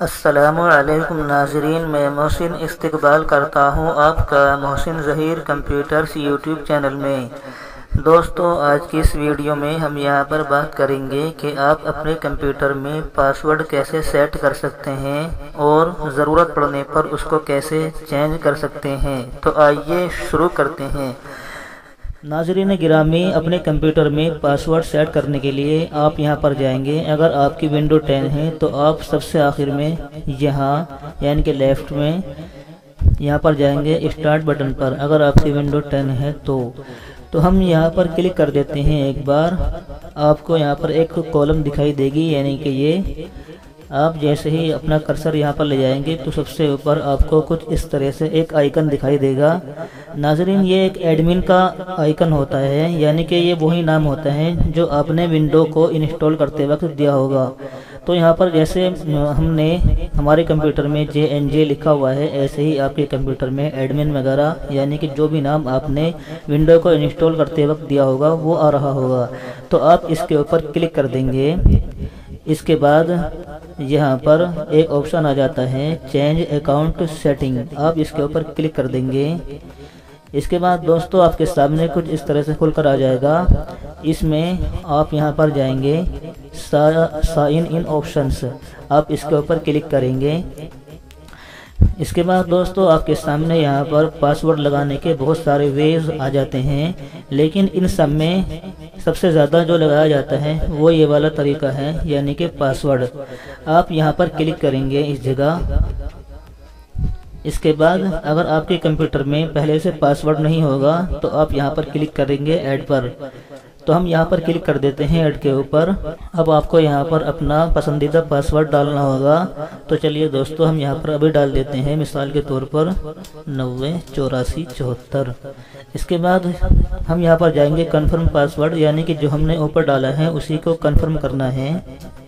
السلام علیکم ناظرین، میں محسن استقبال کرتا ہوں آپ کا محسن ظہیر کمپیوٹرز یوٹیوب چینل میں۔ دوستو، آج کی اس ویڈیو میں ہم یہاں پر بات کریں گے کہ آپ اپنے کمپیوٹر میں پاسورڈ کیسے سیٹ کر سکتے ہیں اور ضرورت پڑنے پر اس کو کیسے چینج کر سکتے ہیں۔ تو آئیے شروع کرتے ہیں۔ ناظرین گرامی، اپنے کمپیوٹر میں پاسورڈ سیٹ کرنے کے لیے آپ یہاں پر جائیں گے۔ اگر آپ کی ونڈو 10 ہے تو آپ سب سے آخر میں یہاں یعنی کہ لیفٹ میں یہاں پر جائیں گے اسٹارٹ بٹن پر۔ اگر آپ کی ونڈو 10 ہے تو ہم یہاں پر کلک کر دیتے ہیں ایک بار۔ آپ کو یہاں پر ایک کالم دکھائی دے گی، یعنی کہ یہ آپ جیسے ہی اپنا کرسر یہاں پر لے جائیں گے تو سب سے اوپر آپ کو کچھ اس طرح سے ایک آئیکن دکھائی دے گا۔ ناظرین، یہ ایک ایڈمن کا آئیکن ہوتا ہے، یعنی کہ یہ وہی نام ہوتا ہے جو آپ نے ونڈو کو انسٹال کرتے وقت دیا ہوگا۔ تو یہاں پر جیسے ہم نے ہمارے کمپیوٹر میں JNJ لکھا ہوا ہے، ایسے ہی آپ کے کمپیوٹر میں ایڈمن وغیرہ یعنی کہ جو بھی نام آپ نے ونڈو کو انسٹال کرتے وقت دیا ہوگا وہ آ رہا ہوگا۔ تو آپ اس کے اوپر کلک کر دیں گے۔ اس کے بعد یہاں پر ایک آپشن آ جاتا ہے چینج اکاؤنٹ سیٹنگ، آپ اس کے اوپر کلک کر دیں گے۔ اس کے بعد دوستو آپ کے سامنے کچھ اس طرح سے کھل کر آ جائے گا۔ اس میں آپ یہاں پر جائیں گے سائن ان آپشنز، آپ اس کے اوپر کلک کریں گے۔ اس کے بعد دوستو آپ کے سامنے یہاں پر پاسورڈ لگانے کے بہت سارے ویز آ جاتے ہیں، لیکن ان سب میں سب سے زیادہ جو لگایا جاتا ہے وہ یہ والا طریقہ ہے، یعنی کہ پاسورڈ۔ آپ یہاں پر کلک کریں گے اس جگہ۔ اس کے بعد اگر آپ کے کمپیوٹر میں پہلے سے پاسورڈ نہیں ہوگا تو آپ یہاں پر کلک کریں گے ایڈ پر۔ تو ہم یہاں پر کلک کر دیتے ہیں ایڈ کے اوپر۔ اب آپ کو یہاں پر اپنا پسندیدہ پاسورڈ ڈالنا ہوگا۔ تو چلیے دوستو ہم یہاں پر ابھی ڈال دیتے ہیں، مثال کے طور پر 908474۔ اس کے بعد ہم یہاں پر جائیں گے کنفرم پاسورڈ، یعنی کہ جو ہم نے اوپر ڈالا ہے اسی کو کنفرم کرنا ہے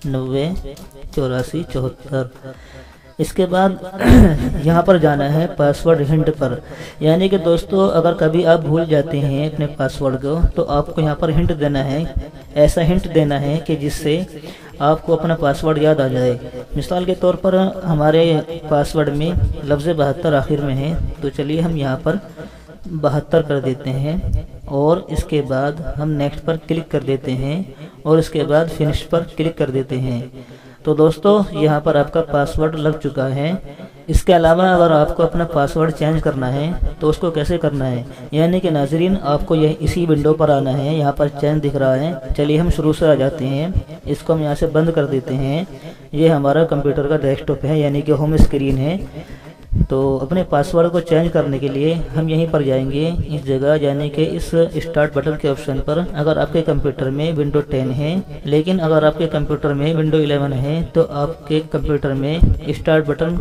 908474۔ اس کے بعد یہاں پر جانا ہے پاسورڈ ہنٹ پر، یعنی کہ دوستو اگر کبھی آپ بھول جاتے ہیں اپنے پاسورڈ کو تو آپ کو یہاں پر ہنٹ دینا ہے، ایسا ہنٹ دینا ہے کہ جس سے آپ کو اپنا پاسورڈ یاد آ جائے۔ مثال کے طور پر ہمارے پاسورڈ میں لفظ 72 آخر میں ہے، تو چلیے ہم یہاں پر 72 کر دیتے ہیں اور اس کے بعد ہم نیکسٹ پر کلک کر دیتے ہیں اور اس کے بعد فنش پر کلک کر دیتے ہیں۔ تو دوستو یہاں پر آپ کا پاسورڈ لگ چکا ہے۔ اس کے علاوہ اگر آپ کو اپنا پاسورڈ چینج کرنا ہے تو اس کو کیسے کرنا ہے، یعنی کہ ناظرین آپ کو اسی ونڈو پر آنا ہے، یہاں پر چینج دکھ رہا ہے۔ چلیے ہم شروع سے آ جاتے ہیں، اس کو ہم یہاں سے بند کر دیتے ہیں۔ یہ ہمارا کمپیوٹر کا ڈیسک ٹاپ ہے، یعنی کہ ہوم اسکرین ہے۔ تو اپنے پاسورڈ کو چینج کرنے کے لیے ہم یہیں پر جائیں گے اس جگہ، یعنی کہ اس اسٹارٹ بٹن کے آپشن پر۔ اگر آپ کے کمپیوٹر میں ونڈو 10 ہے، لیکن اگر آپ کے کمپیوٹر میں ونڈو 11 ہے تو آپ کے کمپیوٹر میں اسٹارٹ بٹن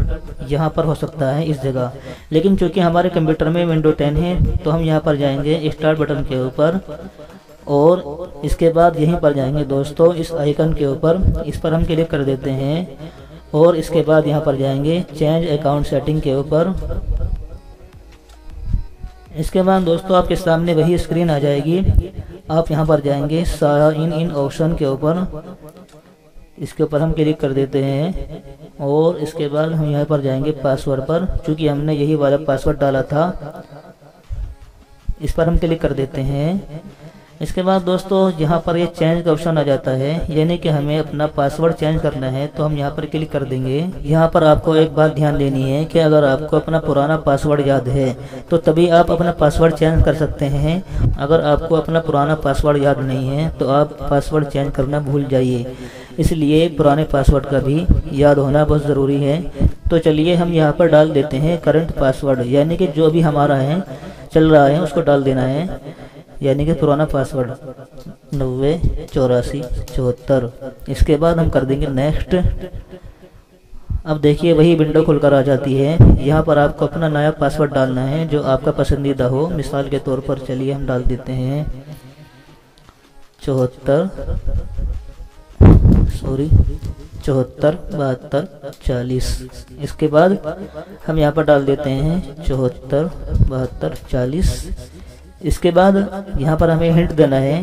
یہاں پر ہو سکتا ہے اس جگہ، لیکن چونکہ ہمارے کمپیوٹر میں ونڈو 10 ہے تو ہم یہاں پر جائیں گے اسٹارٹ بٹن کے اوپر اور اس کے بعد یہیں پر جائیں گے دوستو اس آئیکن کے اوپر، اس پر ہم کلک کر دیتے ہیں اور اس کے بعد یہاں پر جائیں گے چینج اکاؤنٹ سیٹنگ کے اوپر۔ اس کے بعد دوستو آپ کے سامنے وہی اسکرین آ جائے گی، آپ یہاں پر جائیں گے سائن ان آپشن کے اوپر، اس کے اوپر ہم کلک کر دیتے ہیں اور اس کے بعد ہم یہاں پر جائیں گے پاسورڈ پر، چونکہ ہم نے یہی والا پاسورڈ ڈالا تھا، اس پر ہم کلک کر دیتے ہیں۔ اس کے بعد دوستو یہاں پر یہ چینج کا آپشن آ جاتا ہے، یعنی کہ ہمیں اپنا پاسورڈ چینج کرنا ہے تو ہم یہاں پر کلک کر دیں گے۔ یہاں پر آپ کو ایک بات دھیان دینی ہے کہ اگر آپ کو اپنا پرانا پاسورڈ یاد ہے تو تبھی آپ اپنا پاسورڈ چینج کر سکتے ہیں۔ اگر آپ کو اپنا پرانا پاسورڈ یاد نہیں ہے تو آپ پاسورڈ چینج کرنا بھول جائیے، اس لیے پرانے پاسورڈ کا بھی یاد ہونا بہت ضروری ہے۔ تو چلیے ہم یہاں پر ڈال دیتے ہیں کرنٹ پاسورڈ، یعنی کہ جو بھی ہمارا ہے چل رہا ہے اس کو ڈال دینا ہے، یعنی کہ پرانا پاسورڈ 908474۔ اس کے بعد ہم کر دیں گے نیکسٹ۔ اب دیکھیے وہی ونڈو کھل کر آ جاتی ہے، یہاں پر آپ کو اپنا نیا پاسورڈ ڈالنا ہے جو آپ کا پسندیدہ ہو۔ مثال کے طور پر چلیے ہم ڈال دیتے ہیں 74 72 40۔ اس کے بعد ہم یہاں پر ڈال دیتے ہیں 74 72 40۔ اس کے بعد یہاں پر ہمیں ہنٹ دینا ہے،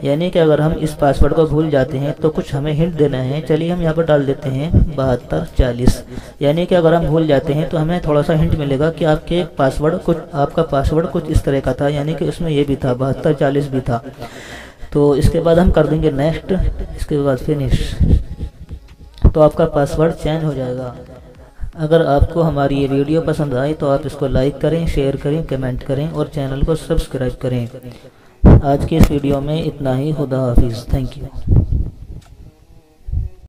یعنی کہ اگر ہم اس پاسورڈ کو بھول جاتے ہیں تو کچھ ہمیں ہنٹ دینا ہے۔ چلیے ہم یہاں پر ڈال دیتے ہیں 7240، یعنی کہ اگر ہم بھول جاتے ہیں تو ہمیں تھوڑا سا ہنٹ ملے گا کہ آپ کا پاسورڈ کچھ اس طرح کا تھا، یعنی کہ اس میں یہ بھی تھا، 7240 بھی تھا۔ تو اس کے بعد ہم کر دیں گے نیکسٹ، اس کے بعد فنش، تو آپ کا پاسورڈ چینج ہو جائے گا۔ اگر آپ کو ہماری یہ ویڈیو پسند آئی تو آپ اس کو لائک کریں، شیئر کریں، کمنٹ کریں اور چینل کو سبسکرائب کریں۔ آج کی اس ویڈیو میں اتنا ہی، خدا حافظ، تھینک یو۔